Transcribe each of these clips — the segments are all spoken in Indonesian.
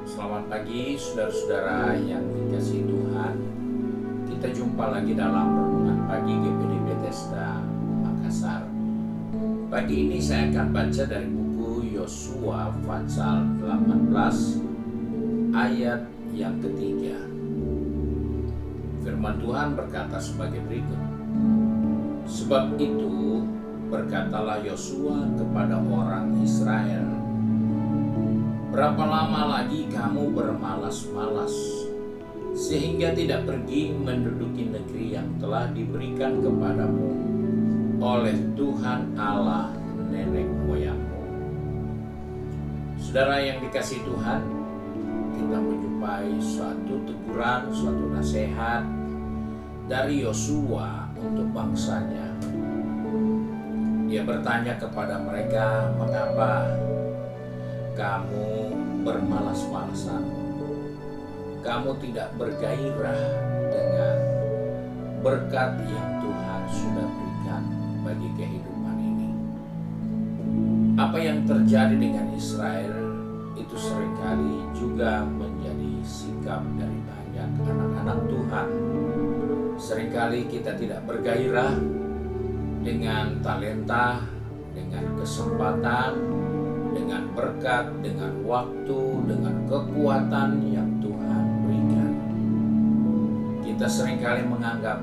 Selamat pagi saudara-saudara yang dikasihi Tuhan. Kita jumpa lagi dalam renungan pagi GPD Bethesda Makassar. Pagi ini saya akan baca dari buku Yosua pasal 18 ayat yang ketiga. Firman Tuhan berkata sebagai berikut. Sebab itu berkatalah Yosua kepada orang Israel, berapa lama lagi kamu bermalas-malas, sehingga tidak pergi menduduki negeri yang telah diberikan kepadamu oleh Tuhan Allah nenek moyangmu? Saudara yang dikasihi Tuhan, kita menjumpai suatu teguran, suatu nasihat dari Yosua untuk bangsanya. Dia bertanya kepada mereka, mengapa kamu bermalas-malasan? Kamu tidak bergairah dengan berkat yang Tuhan sudah berikan bagi kehidupan ini. Apa yang terjadi dengan Israel itu seringkali juga menjadi sikap dari banyak anak-anak Tuhan. Seringkali kita tidak bergairah dengan talenta, dengan kesempatan, dengan berkat, dengan waktu, dengan kekuatan yang Tuhan berikan. Kita seringkali menganggap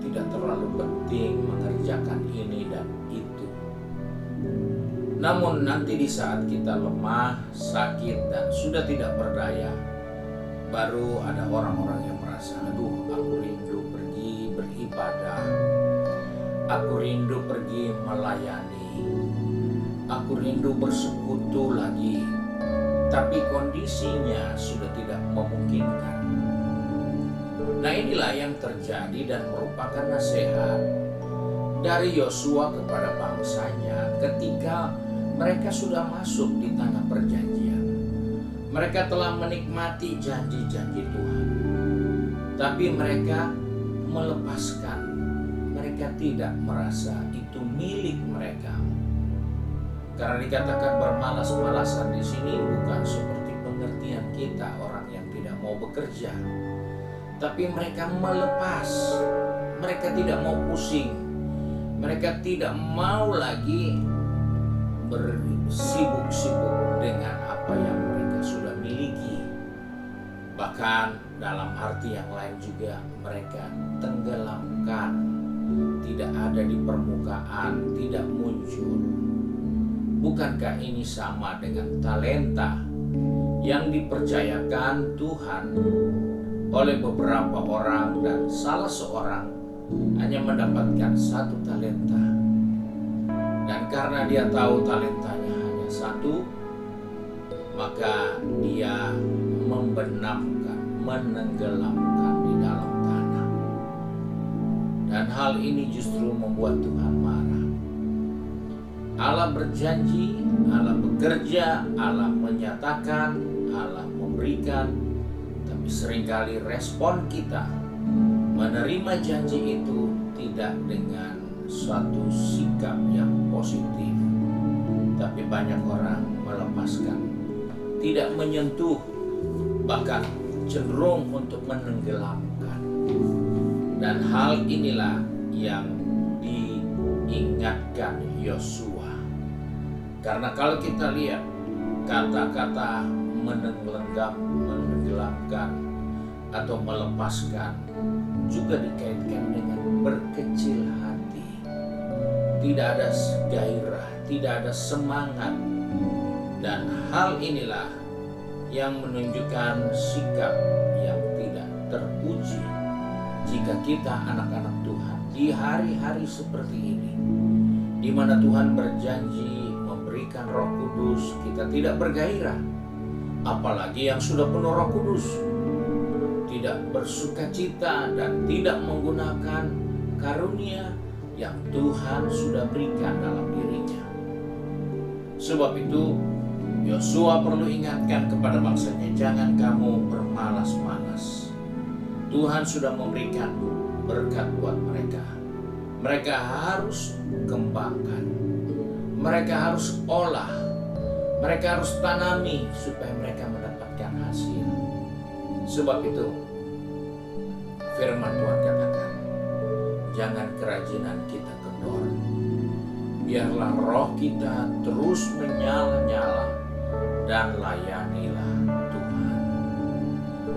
tidak terlalu penting mengerjakan ini dan itu. Namun nanti di saat kita lemah, sakit, dan sudah tidak berdaya, baru ada orang-orang yang merasa, aduh, aku rindu pergi beribadah, aku rindu pergi melayani, aku rindu bersekutu lagi, tapi kondisinya sudah tidak memungkinkan. Nah, inilah yang terjadi dan merupakan nasihat dari Yosua kepada bangsanya ketika mereka sudah masuk di tanah perjanjian. Mereka telah menikmati janji-janji Tuhan, tapi mereka melepaskan. Mereka tidak merasa itu milik mereka. Karena dikatakan bermalas-malasan di sini bukan seperti pengertian kita orang yang tidak mau bekerja, tapi mereka melepas. Mereka tidak mau pusing. Mereka tidak mau lagi bersibuk-sibuk dengan apa yang mereka sudah miliki. Bahkan dalam arti yang lain juga mereka tenggelamkan, tidak ada di permukaan, tidak muncul. Bukankah ini sama dengan talenta yang dipercayakan Tuhan oleh beberapa orang dan salah seorang hanya mendapatkan satu talenta? Dan karena dia tahu talentanya hanya satu, maka dia membenamkan, menenggelamkan di dalam tanah. Dan hal ini justru membuat Tuhan marah. Allah berjanji, Allah bekerja, Allah menyatakan, Allah memberikan, tapi seringkali respon kita menerima janji itu tidak dengan suatu sikap yang positif, tapi banyak orang melepaskan, tidak menyentuh, bahkan cenderung untuk menenggelamkan. Dan hal inilah yang diingatkan Yosua. Karena kalau kita lihat kata-kata menenggelamkan atau melepaskan juga dikaitkan dengan berkecil hati. Tidak ada gairah, tidak ada semangat. Dan hal inilah yang menunjukkan sikap yang tidak terpuji jika kita anak-anak Tuhan di hari-hari seperti ini, di mana Tuhan berjanji memberikan Roh Kudus, kita tidak bergairah. Apalagi yang sudah penuh Roh Kudus, tidak bersukacita dan tidak menggunakan karunia yang Tuhan sudah berikan dalam dirinya. Sebab itu Yosua perlu ingatkan kepada bangsanya, jangan kamu bermalas-malas. Tuhan sudah memberikan berkat buat mereka. Mereka harus kembangkan, mereka harus olah, Mereka harus tanami supaya mereka mendapatkan hasil. Sebab itu firman Tuhan katakan, jangan kerajinan kita kendor. Biarlah roh kita terus menyala-nyala dan layanilah Tuhan.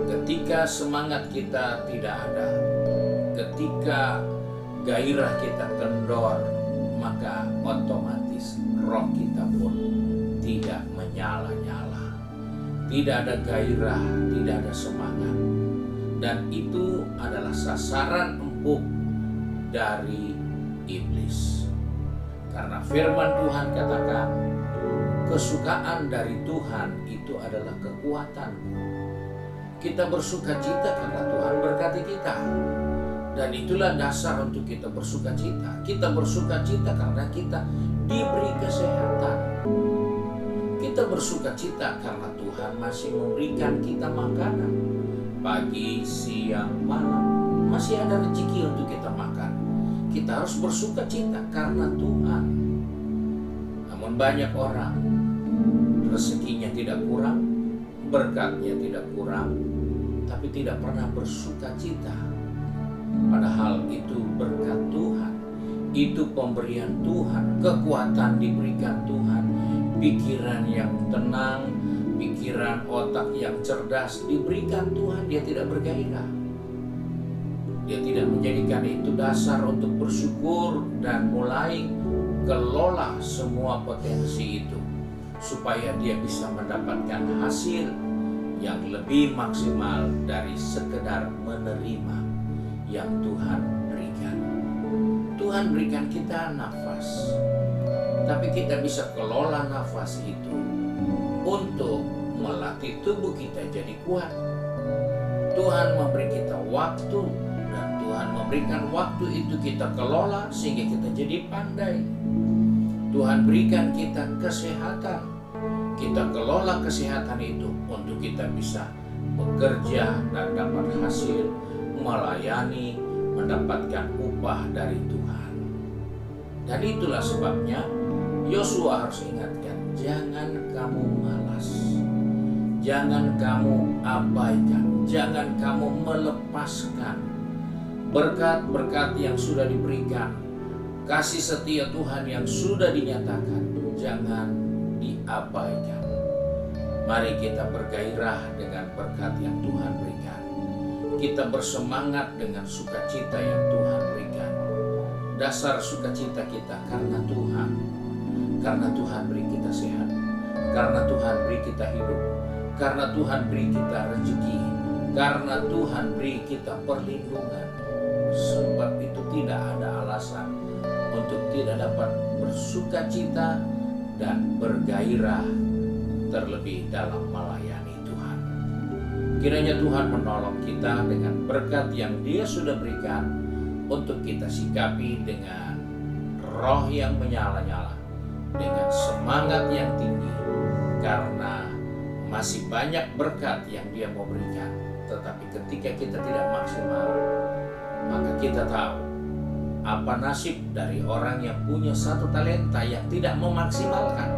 Ketika semangat kita tidak ada, ketika gairah kita kendor, maka otomatis roh kita pun tidak menyala-nyala. Tidak ada gairah, tidak ada semangat. Dan itu adalah sasaran empuk dari iblis. Karena firman Tuhan katakan, kesukaan dari Tuhan itu adalah kekuatan. Kita bersuka cita karena Tuhan berkati kita. Dan itulah dasar untuk kita bersuka cita. Kita bersuka cita karena kita diberi kesehatan. Kita bersuka cita karena Tuhan masih memberikan kita makanan. Pagi, siang, malam masih ada rezeki untuk kita makan. Kita harus bersuka cita karena Tuhan. Namun banyak orang rezekinya tidak kurang, berkatnya tidak kurang, tapi tidak pernah bersuka cita. Padahal itu berkat Tuhan, itu pemberian Tuhan, kekuatan diberikan Tuhan, pikiran yang tenang, pikiran otak yang cerdas diberikan Tuhan. Dia tidak bergairah. Dia tidak menjadikan itu dasar untuk bersyukur dan mulai kelola semua potensi itu supaya dia bisa mendapatkan hasil yang lebih maksimal dari sekedar menerima yang Tuhan berikan. Tuhan berikan kita nafas, tapi kita bisa kelola nafas itu untuk melatih tubuh kita jadi kuat. Tuhan memberi kita waktu, dan Tuhan memberikan waktu itu kita kelola sehingga kita jadi pandai. Tuhan berikan kita kesehatan, kita kelola kesehatan itu untuk kita bisa bekerja dan dapat hasil, melayani, mendapatkan upah dari Tuhan. Dan itulah sebabnya Yosua harus ingatkan, jangan kamu malas, jangan kamu abaikan, jangan kamu melepaskan berkat-berkat yang sudah diberikan, kasih setia Tuhan yang sudah dinyatakan, jangan diabaikan. Mari kita bergairah dengan berkat yang Tuhan berikan. Kita bersemangat dengan sukacita yang Tuhan berikan. Dasar sukacita kita karena Tuhan. Karena Tuhan beri kita sehat. Karena Tuhan beri kita hidup. Karena Tuhan beri kita rezeki. Karena Tuhan beri kita perlindungan. Sebab itu tidak ada alasan untuk tidak dapat bersukacita dan bergairah, terlebih dalam melayani Tuhan. Kiranya Tuhan menolong kita dengan berkat yang Dia sudah berikan untuk kita sikapi dengan roh yang menyala-nyala, dengan semangat yang tinggi, karena masih banyak berkat yang Dia mau berikan. Tetapi ketika kita tidak maksimal, maka kita tahu apa nasib dari orang yang punya satu talenta yang tidak memaksimalkan.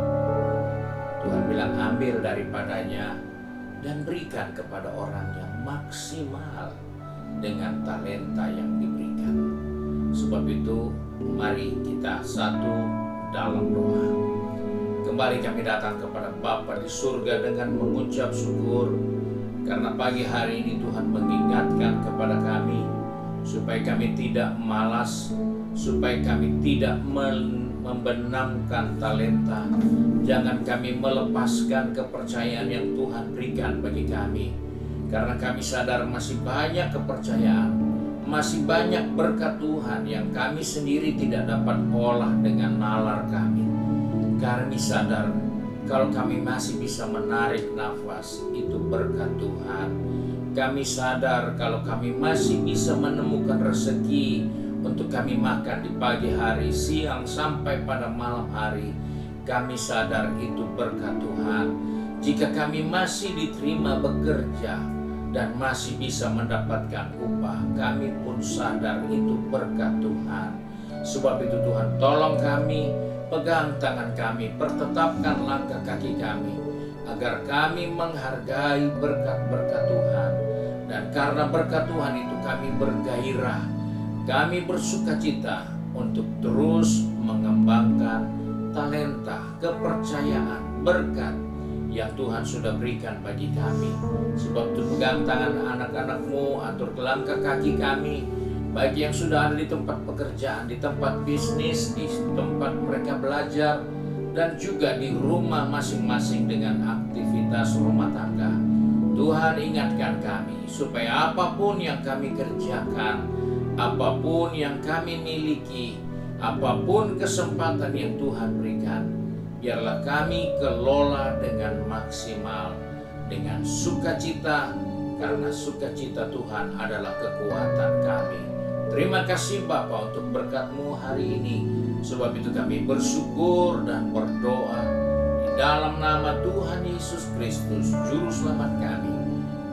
Tuhan bilang, ambil daripadanya dan berikan kepada orang yang maksimal dengan talenta yang diberikan. Sebab itu, mari kita satu dalam doa. Kembali kami datang kepada Bapa di surga dengan mengucap syukur, karena pagi hari ini Tuhan mengingatkan kepada kami supaya kami tidak malas, supaya kami tidak membenamkan talenta. Jangan kami melepaskan kepercayaan yang Tuhan berikan bagi kami, karena kami sadar masih banyak kepercayaan, masih banyak berkat Tuhan yang kami sendiri tidak dapat olah dengan nalar kami. Kami sadar kalau kami masih bisa menarik nafas, itu berkat Tuhan. Kami sadar kalau kami masih bisa menemukan rezeki untuk kami makan di pagi hari, siang, sampai pada malam hari. Kami sadar itu berkat Tuhan. Jika kami masih diterima bekerja dan masih bisa mendapatkan upah, kami pun sadar itu berkat Tuhan. Sebab itu Tuhan, tolong kami, pegang tangan kami, pertetapkan langkah kaki kami, agar kami menghargai berkat-berkat Tuhan. Dan karena berkat Tuhan itu kami bergairah, kami bersukacita untuk terus mengembangkan talenta, kepercayaan, berkat yang Tuhan sudah berikan bagi kami. Sebab itu pegang tangan anak-anak-Mu, atur langkah kaki kami, baik yang sudah ada di tempat pekerjaan, di tempat bisnis, di tempat mereka belajar, dan juga di rumah masing-masing dengan aktivitas rumah tangga. Tuhan ingatkan kami, supaya apapun yang kami kerjakan, apapun yang kami miliki, apapun kesempatan yang Tuhan berikan, biarlah kami kelola dengan maksimal, dengan sukacita, karena sukacita Tuhan adalah kekuatan kami. Terima kasih Bapa untuk berkat-Mu hari ini. Sebab itu kami bersyukur dan berdoa di dalam nama Tuhan Yesus Kristus, Juru Selamat kami,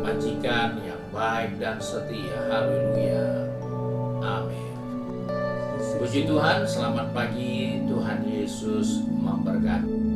Majikan yang baik dan setia. Haleluya. Amin. Puji Tuhan, selamat pagi. Tuhan Yesus memberkati.